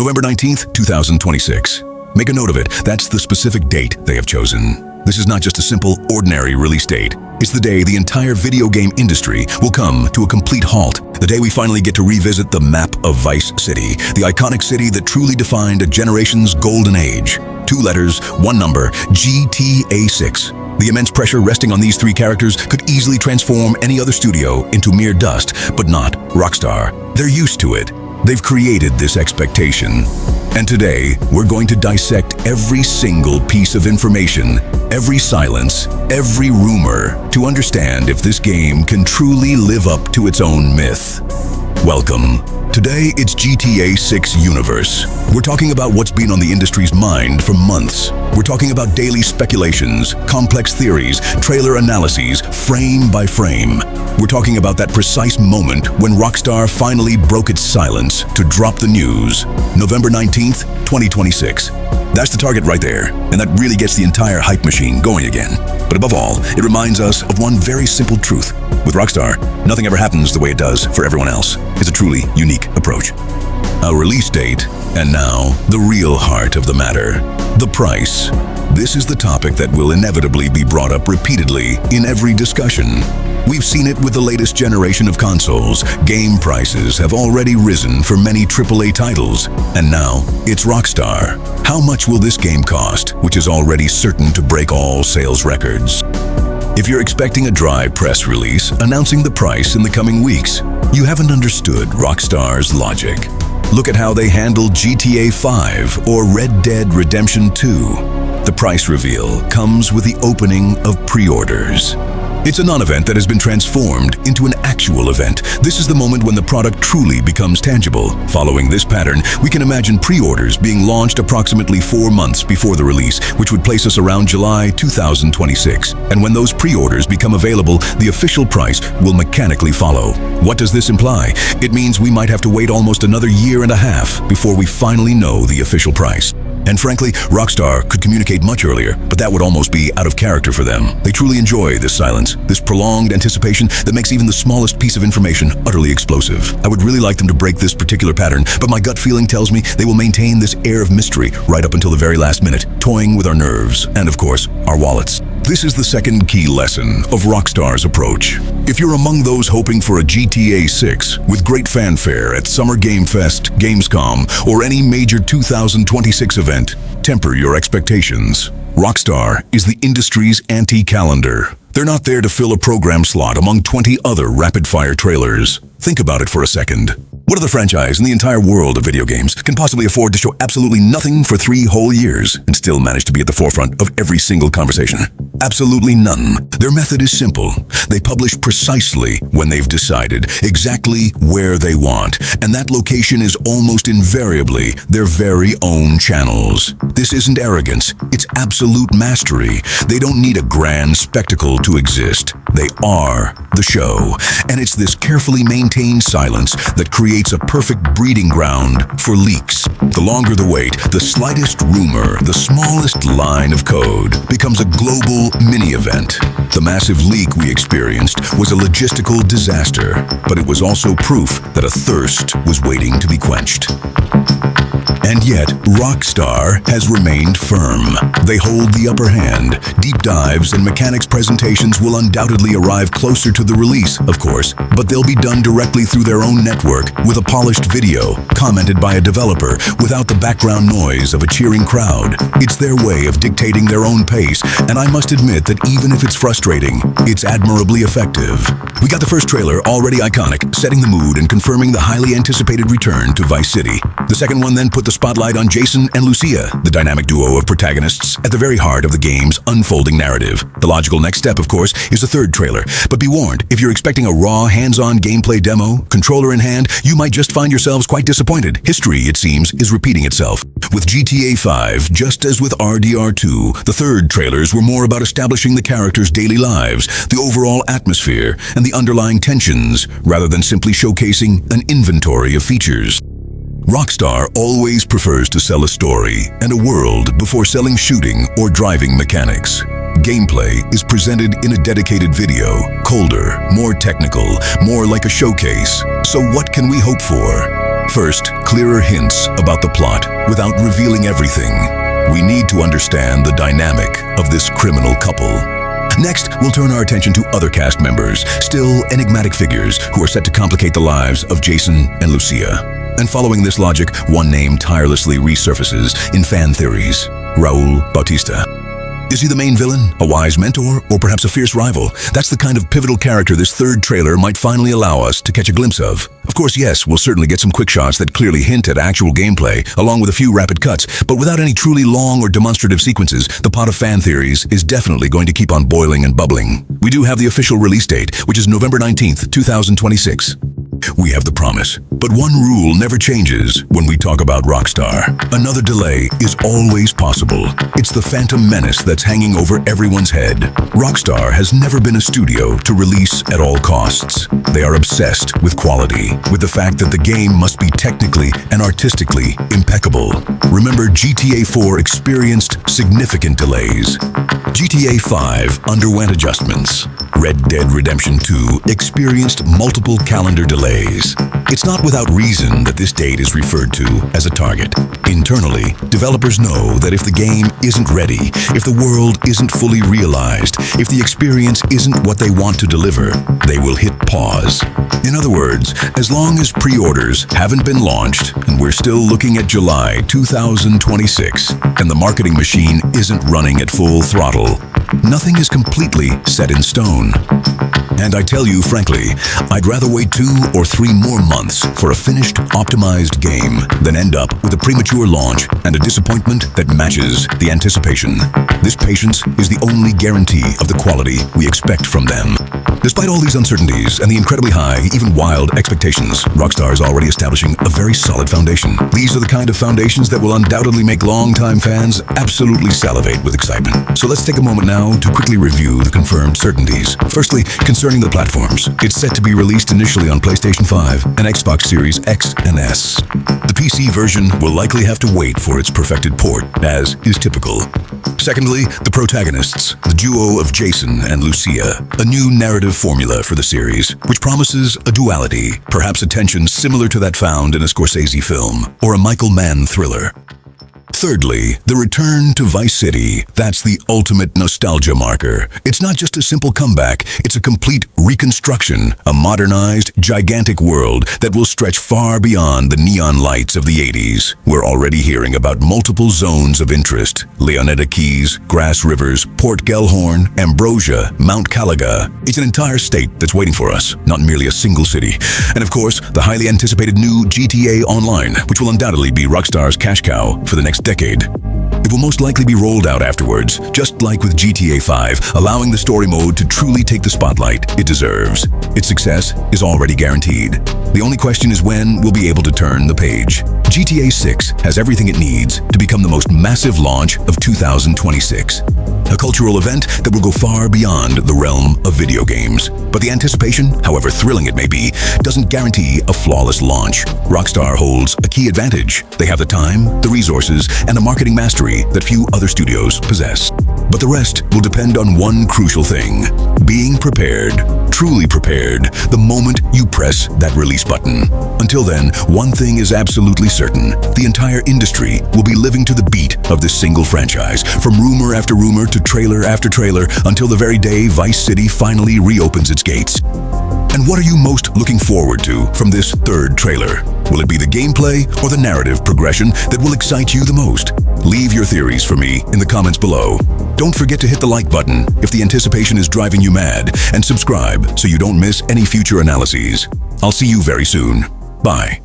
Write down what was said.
November 19th, 2026. Make a note of it. That's the specific date they have chosen. This is not just a simple, ordinary release date. It's the day the entire video game industry will come to a complete halt. The day we finally get to revisit the map of Vice City, the iconic city that truly defined a generation's golden age. 2 letters, 1 number, GTA 6. The immense pressure resting on these 3 characters could easily transform any other studio into mere dust, but not Rockstar. They're used to it. They've created this expectation. And today, we're going to dissect every single piece of information, every silence, every rumor, to understand if this game can truly live up to its own myth. Welcome. Today, it's GTA 6 Universe. We're talking about what's been on the industry's mind for months. We're talking about daily speculations, complex theories, trailer analyses, frame by frame. We're talking about that precise moment when Rockstar finally broke its silence to drop the news. November 19th, 2026. That's the target right there, and that really gets the entire hype machine going again. But above all, it reminds us of one very simple truth. With Rockstar, nothing ever happens the way it does for everyone else. It's a truly unique approach. A release date, and now the real heart of the matter, the price. This is the topic that will inevitably be brought up repeatedly in every discussion. We've seen it with the latest generation of consoles. Game prices have already risen for many AAA titles, and now it's Rockstar. How much will this game cost, which is already certain to break all sales records? If you're expecting a dry press release announcing the price in the coming weeks, you haven't understood Rockstar's logic. Look at how they handled GTA 5 or Red Dead Redemption 2. The price reveal comes with the opening of pre-orders. It's a non-event that has been transformed into an actual event. This is the moment when the product truly becomes tangible. Following this pattern, we can imagine pre-orders being launched approximately 4 months before the release, which would place us around July 2026. And when those pre-orders become available, the official price will mechanically follow. What does this imply? It means we might have to wait almost another year and a half before we finally know the official price. And frankly, Rockstar could communicate much earlier, but that would almost be out of character for them. They truly enjoy this silence, this prolonged anticipation that makes even the smallest piece of information utterly explosive. I would really like them to break this particular pattern, but my gut feeling tells me they will maintain this air of mystery right up until the very last minute, toying with our nerves and, of course, our wallets. This is the second key lesson of Rockstar's approach. If you're among those hoping for a GTA 6 with great fanfare at Summer Game Fest, Gamescom, or any major 2026 event, temper your expectations. Rockstar is the industry's anti-calendar. They're not there to fill a program slot among 20 other rapid-fire trailers. Think about it for a second. What other franchise in the entire world of video games can possibly afford to show absolutely nothing for 3 whole years and still manage to be at the forefront of every single conversation? Absolutely none. Their method is simple. They publish precisely when they've decided, exactly where they want, and that location is almost invariably their very own channels. This isn't arrogance, it's absolute mastery. They don't need a grand spectacle to exist. They are the show, and it's this carefully maintained silence that creates a perfect breeding ground for leaks. The longer the wait, the slightest rumor, the smallest line of code becomes a global mini-event. The massive leak we experienced was a logistical disaster, but it was also proof that a thirst was waiting to be quenched. And yet, Rockstar has remained firm. They hold the upper hand. Deep dives and mechanics presentations will undoubtedly arrive closer to the release, of course, but they'll be done directly through their own network with a polished video, commented by a developer, without the background noise of a cheering crowd. It's their way of dictating their own pace, and I must admit that even if it's frustrating, it's admirably effective. We got the first trailer, already iconic, setting the mood and confirming the highly anticipated return to Vice City. The second one then put the spotlight on Jason and Lucia, the dynamic duo of protagonists at the very heart of the game's unfolding narrative. The logical next step, of course, is the third trailer. But be warned, if you're expecting a raw, hands-on gameplay demo, controller in hand, you might just find yourselves quite disappointed. History, it seems, is repeating itself. With GTA 5, just as with RDR2, the third trailers were more about establishing the characters' daily lives, the overall atmosphere, and the underlying tensions, rather than simply showcasing an inventory of features. Rockstar always prefers to sell a story and a world before selling shooting or driving mechanics. Gameplay is presented in a dedicated video, colder, more technical, more like a showcase. So what can we hope for? First, clearer hints about the plot without revealing everything. We need to understand the dynamic of this criminal couple. Next, we'll turn our attention to other cast members, still enigmatic figures who are set to complicate the lives of Jason and Lucia. And following this logic, one name tirelessly resurfaces in fan theories: Raul Bautista. Is he the main villain, a wise mentor, or perhaps a fierce rival? That's the kind of pivotal character this third trailer might finally allow us to catch a glimpse of. Of course, yes, we'll certainly get some quick shots that clearly hint at actual gameplay, along with a few rapid cuts, but without any truly long or demonstrative sequences, the pot of fan theories is definitely going to keep on boiling and bubbling. We do have the official release date, which is November 19th, 2026. We have the promise, but one rule never changes when we talk about Rockstar. Another delay is always possible. It's the phantom menace that's hanging over everyone's head. Rockstar has never been a studio to release at all costs. They are obsessed with quality, with the fact that the game must be technically and artistically impeccable. Remember, GTA 4 experienced significant delays. GTA 5 underwent adjustments. Red Dead Redemption 2 experienced multiple calendar delays. It's not without reason that this date is referred to as a target. Internally, developers know that if the game isn't ready, if the world isn't fully realized, if the experience isn't what they want to deliver, they will hit pause. In other words, as long as pre-orders haven't been launched and we're still looking at July 2026 and the marketing machine isn't running at full throttle, nothing is completely set in stone. And I tell you frankly, I'd rather wait 2 or 3 more months for a finished, optimized game than end up with a premature launch and a disappointment that matches the anticipation. This patience is the only guarantee of the quality we expect from them. Despite all these uncertainties and the incredibly high, even wild expectations, Rockstar is already establishing a very solid foundation. These are the kind of foundations that will undoubtedly make longtime fans absolutely salivate with excitement. So let's take a moment now to quickly review the confirmed certainties. Firstly, concerning the platforms, it's set to be released initially on PlayStation 5 and Xbox Series X and S. The PC version will likely have to wait for its perfected port, as is typical. Secondly, the protagonists, the duo of Jason and Lucia, a new narrative formula for the series, which promises a duality, perhaps a tension similar to that found in a Scorsese film or a Michael Mann thriller. Thirdly, the return to Vice City. That's the ultimate nostalgia marker. It's not just a simple comeback, it's a complete reconstruction, a modernized, gigantic world that will stretch far beyond the neon lights of the 80s. We're already hearing about multiple zones of interest: Leonetta Keys, Grass Rivers, Port Gellhorn, Ambrosia, Mount Calaga. It's an entire state that's waiting for us, not merely a single city. And of course, the highly anticipated new GTA Online, which will undoubtedly be Rockstar's cash cow for the next decade. It will most likely be rolled out afterwards, just like with GTA 5, allowing the story mode to truly take the spotlight it deserves. Its success is already guaranteed. The only question is when we'll be able to turn the page. GTA 6 has everything it needs to become the most massive launch of 2026. A cultural event that will go far beyond the realm of video games. But the anticipation, however thrilling it may be, doesn't guarantee a flawless launch. Rockstar holds a key advantage. They have the time, the resources, and a marketing mastery that few other studios possess. But the rest will depend on one crucial thing: being prepared, truly prepared, the moment you press that release button. Until then, one thing is absolutely certain: the entire industry will be living to the beat of this single franchise, from rumor after rumor to trailer after trailer, until the very day Vice City finally reopens its gates. And what are you most looking forward to from this third trailer? Will it be the gameplay or the narrative progression that will excite you the most? Leave your theories for me in the comments below. Don't forget to hit the like button if the anticipation is driving you mad, and subscribe so you don't miss any future analyses. I'll see you very soon. Bye.